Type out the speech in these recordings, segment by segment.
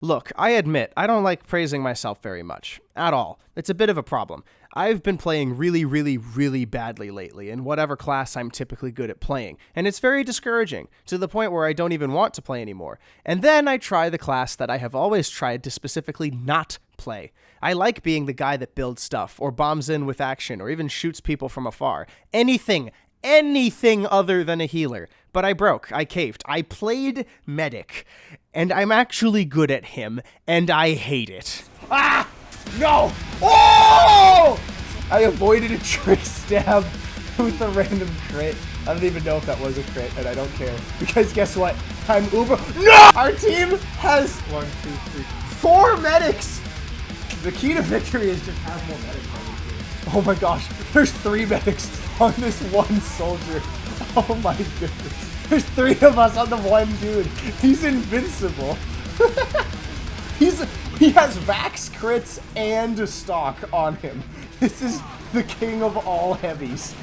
Look, I admit, I don't like praising myself very much. At all. It's a bit of a problem. I've been playing really badly lately in whatever class I'm typically good at playing, and it's very discouraging, to the point where I don't even want to play anymore. And then I try the class that I have always tried to specifically not play. I like being the guy that builds stuff, or bombs in with action, or even shoots people from afar. Anything other than a healer. But I broke. I caved. I played medic. And I'm actually good at him, and I hate it. Ah! No! Oh! I avoided a trick stab with a random crit. I don't even know if that was a crit, and I don't care. Because guess what? I'm uber— No! Our team has 1, 2, 3, 4 medics! The key to victory is just have more medics on this team. Oh my gosh, there's 3 medics on this one soldier. Oh my goodness. There's 3 of us on the one dude. He's invincible. He has Vax crits and stock on him. This is the king of all heavies.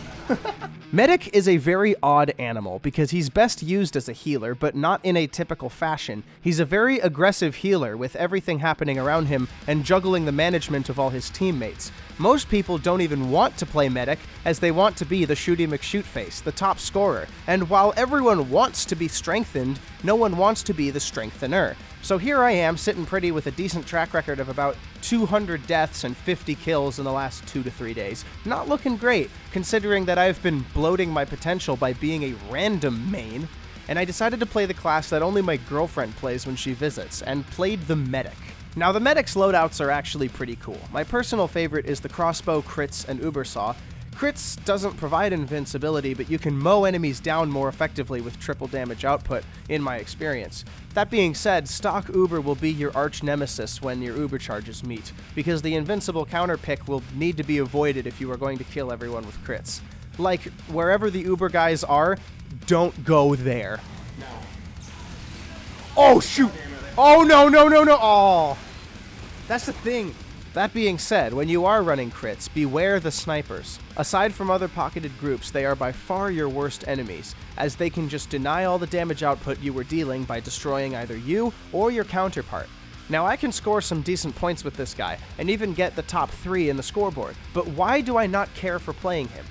Medic is a very odd animal because he's best used as a healer, but not in a typical fashion. He's a very aggressive healer with everything happening around him and juggling the management of all his teammates. Most people don't even want to play Medic, as they want to be the Shooty McShootface, the top scorer, and while everyone wants to be strengthened, no one wants to be the strengthener. So here I am, sitting pretty with a decent track record of about 200 deaths and 50 kills in the last 2 to 3 days. Not looking great, considering that I've been bloating my potential by being a random main, and I decided to play the class that only my girlfriend plays when she visits, and played the Medic. Now, the Medic's loadouts are actually pretty cool. My personal favorite is the crossbow, crits, and uber saw. Crits doesn't provide invincibility, but you can mow enemies down more effectively with triple damage output, in my experience. That being said, stock uber will be your arch nemesis when your uber charges meet, because the invincible counter pick will need to be avoided if you are going to kill everyone with crits. Like, wherever the uber guys are, don't go there. No. Oh, shoot! Oh, no! Oh! That's the thing. That being said, when you are running crits, beware the snipers. Aside from other pocketed groups, they are by far your worst enemies, as they can just deny all the damage output you were dealing by destroying either you or your counterpart. Now, I can score some decent points with this guy, and even get the top 3 in the scoreboard, but why do I not care for playing him?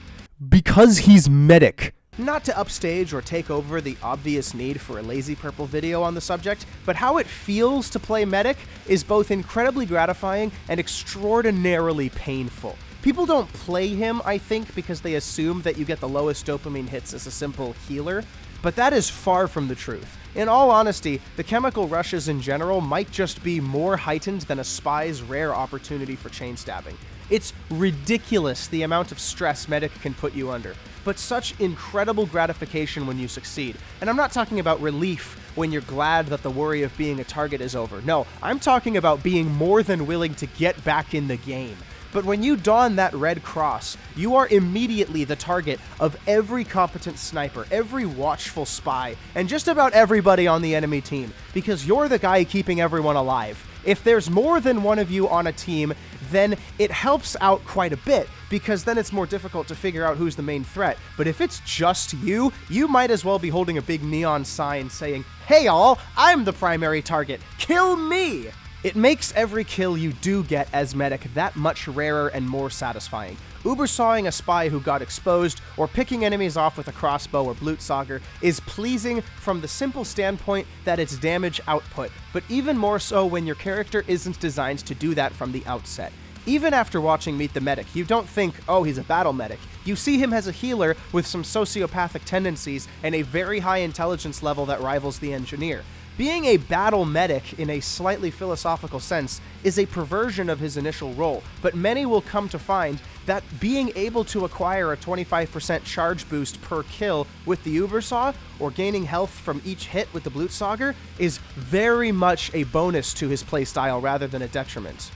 Because he's Medic. Not to upstage or take over the obvious need for a lazy purple video on the subject, but how it feels to play Medic is both incredibly gratifying and extraordinarily painful. People don't play him, I think, because they assume that you get the lowest dopamine hits as a simple healer, but that is far from the truth. In all honesty, the chemical rushes in general might just be more heightened than a spy's rare opportunity for chain stabbing. It's ridiculous the amount of stress Medic can put you under, but such incredible gratification when you succeed. And I'm not talking about relief when you're glad that the worry of being a target is over. No, I'm talking about being more than willing to get back in the game. But when you don that red cross, you are immediately the target of every competent sniper, every watchful spy, and just about everybody on the enemy team, because you're the guy keeping everyone alive. If there's more than one of you on a team, then it helps out quite a bit, because then it's more difficult to figure out who's the main threat. But if it's just you, you might as well be holding a big neon sign saying, "Hey all, I'm the primary target, kill me!" It makes every kill you do get as Medic that much rarer and more satisfying. Ubersawing a spy who got exposed, or picking enemies off with a crossbow or Blutsauger is pleasing from the simple standpoint that it's damage output, but even more so when your character isn't designed to do that from the outset. Even after watching Meet the Medic, you don't think, oh, he's a battle medic. You see him as a healer with some sociopathic tendencies and a very high intelligence level that rivals the engineer. Being a battle medic in a slightly philosophical sense is a perversion of his initial role, but many will come to find that being able to acquire a 25% charge boost per kill with the Ubersaw, or gaining health from each hit with the Blutsauger, is very much a bonus to his playstyle rather than a detriment.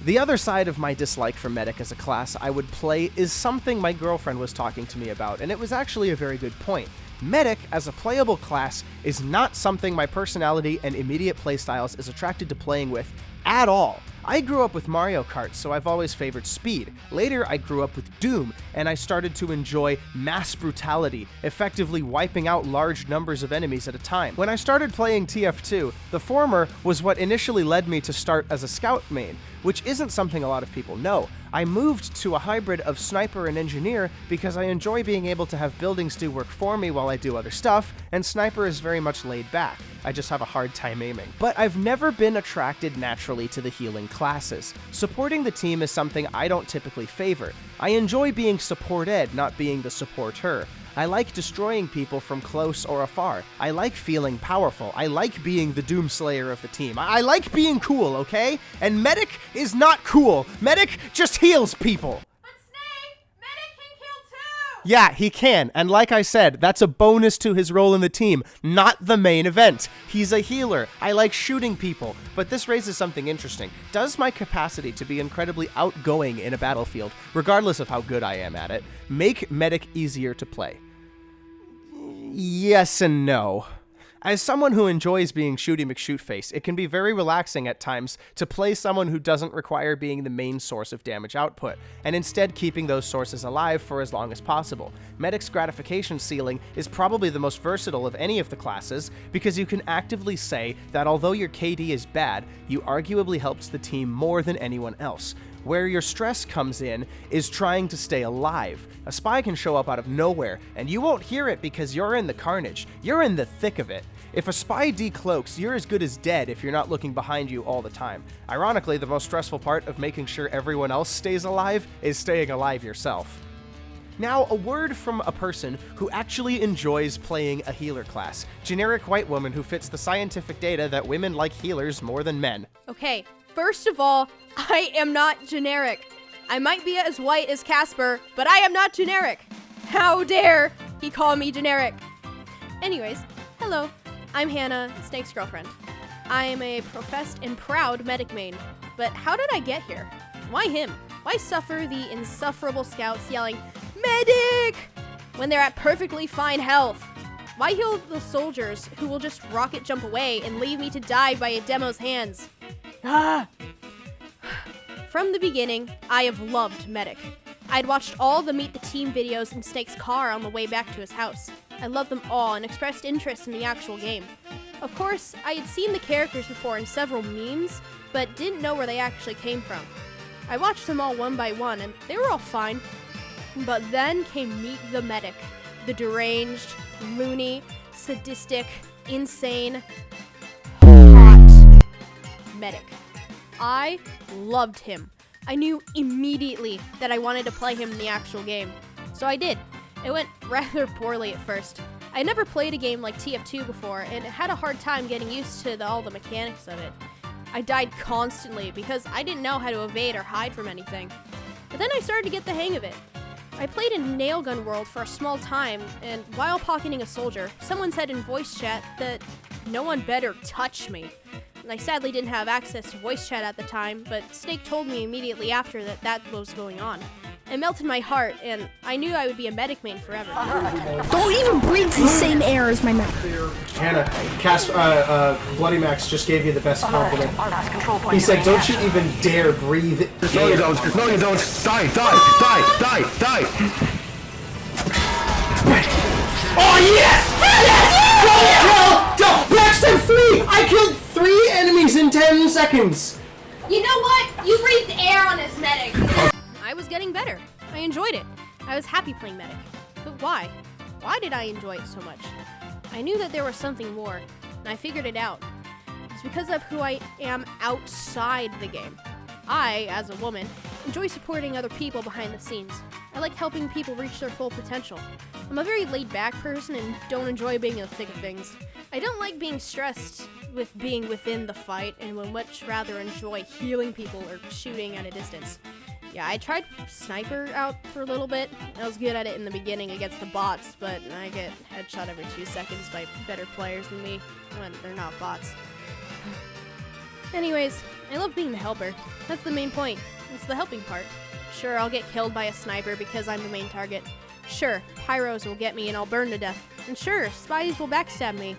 The other side of my dislike for Medic as a class I would play is something my girlfriend was talking to me about, and it was actually a very good point. Medic, as a playable class, is not something my personality and immediate playstyles is attracted to playing with at all. I grew up with Mario Kart, so I've always favored speed. Later, I grew up with Doom, and I started to enjoy mass brutality, effectively wiping out large numbers of enemies at a time. When I started playing TF2, the former was what initially led me to start as a scout main, which isn't something a lot of people know. I moved to a hybrid of sniper and engineer because I enjoy being able to have buildings do work for me while I do other stuff, and sniper is very much laid back. I just have a hard time aiming. But I've never been attracted naturally to the healing classes. Supporting the team is something I don't typically favor. I enjoy being supported, not being the supporter. I like destroying people from close or afar. I like feeling powerful. I like being the Doomslayer of the team. I like being cool, okay? And Medic is not cool. Medic just heals people. But Snake, Medic can kill too! Yeah, he can. And like I said, that's a bonus to his role in the team, not the main event. He's a healer. I like shooting people. But this raises something interesting. Does my capacity to be incredibly outgoing in a battlefield, regardless of how good I am at it, make Medic easier to play? Yes and no. As someone who enjoys being Shooty McShootface, it can be very relaxing at times to play someone who doesn't require being the main source of damage output, and instead keeping those sources alive for as long as possible. Medic's gratification ceiling is probably the most versatile of any of the classes, because you can actively say that although your KD is bad, you arguably helped the team more than anyone else. Where your stress comes in is trying to stay alive. A spy can show up out of nowhere, and you won't hear it because you're in the carnage. You're in the thick of it. If a spy decloaks, you're as good as dead if you're not looking behind you all the time. Ironically, the most stressful part of making sure everyone else stays alive is staying alive yourself. Now, a word from a person who actually enjoys playing a healer class. Generic white woman who fits the scientific data that women like healers more than men. Okay, first of all, I am not generic. I might be as white as Casper, but I am not generic. How dare he call me generic? Anyways, hello, I'm Hannah, Snake's girlfriend. I am a professed and proud medic main, but how did I get here? Why him? Why suffer the insufferable scouts yelling, "Medic!" when they're at perfectly fine health? Why heal the soldiers who will just rocket jump away and leave me to die by a demo's hands? Ah! From the beginning, I have loved Medic. I'd watched all the Meet the Team videos in Snake's car on the way back to his house. I loved them all and expressed interest in the actual game. Of course, I had seen the characters before in several memes, but didn't know where they actually came from. I watched them all one by one, and they were all fine. But then came Meet the Medic, the deranged, loony, sadistic, insane, hot Medic. I loved him. I knew immediately that I wanted to play him in the actual game. So I did. It went rather poorly at first. I never played a game like TF2 before, and had a hard time getting used to all the mechanics of it. I died constantly because I didn't know how to evade or hide from anything. But then I started to get the hang of it. I played in Nailgun World for a small time, and while pocketing a soldier, someone said in voice chat that no one better touch me. I sadly didn't have access to voice chat at the time, but Snake told me immediately after that was going on. It melted my heart, and I knew I would be a medic main forever. Don't even breathe the same air as my mouth. Hannah, Bloody Max just gave you the best compliment. He said, "Don't you even dare breathe." No, you don't. No, you don't. Die, die, die, die, die. Oh, yes! Yes! Don't! Braxton, free! I killed 3 enemies in 10 seconds! You know what? You breathed air on his medic. I was getting better. I enjoyed it. I was happy playing medic. But why? Why did I enjoy it so much? I knew that there was something more, and I figured it out. It's because of who I am outside the game. I, as a woman, enjoy supporting other people behind the scenes. I like helping people reach their full potential. I'm a very laid-back person and don't enjoy being in the thick of things. I don't like being stressed with being within the fight and would much rather enjoy healing people or shooting at a distance. Yeah, I tried Sniper out for a little bit. I was good at it in the beginning against the bots, but I get headshot every 2 seconds by better players than me when they're not bots. Anyways, I love being the helper. That's the main point. It's the helping part. Sure, I'll get killed by a sniper because I'm the main target. Sure, pyros will get me and I'll burn to death. And sure, spies will backstab me,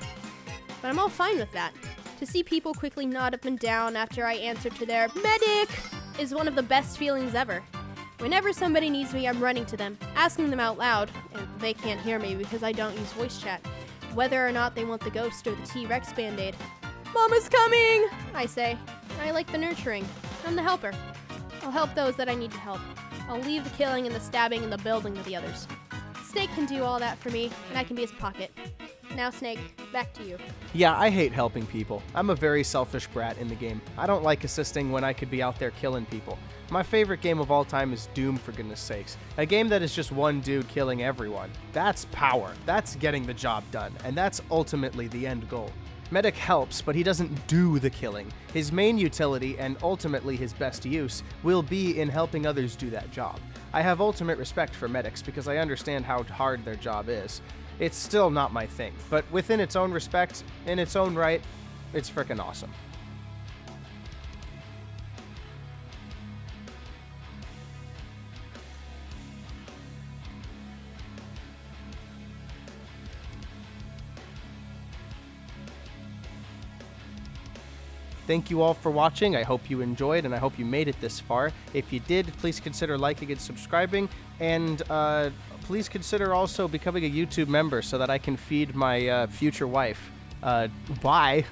but I'm all fine with that. To see people quickly nod up and down after I answer to their medic is one of the best feelings ever. Whenever somebody needs me, I'm running to them, asking them out loud, and they can't hear me because I don't use voice chat, whether or not they want the ghost or the T-Rex band-aid. Mama's coming, I say. I like the nurturing. I'm the helper. I'll help those that I need to help. I'll leave the killing and the stabbing and the building to the others. Snake can do all that for me, and I can be his pocket. Now, Snake, back to you. Yeah, I hate helping people. I'm a very selfish brat in the game. I don't like assisting when I could be out there killing people. My favorite game of all time is Doom, for goodness sakes. A game that is just one dude killing everyone. That's power. That's getting the job done, and that's ultimately the end goal. Medic helps, but he doesn't do the killing. His main utility, and ultimately his best use, will be in helping others do that job. I have ultimate respect for medics because I understand how hard their job is. It's still not my thing, but within its own respect, in its own right, it's frickin' awesome. Thank you all for watching. I hope you enjoyed, and I hope you made it this far. If you did, please consider liking and subscribing, and please consider also becoming a YouTube member so that I can feed my future wife. Bye.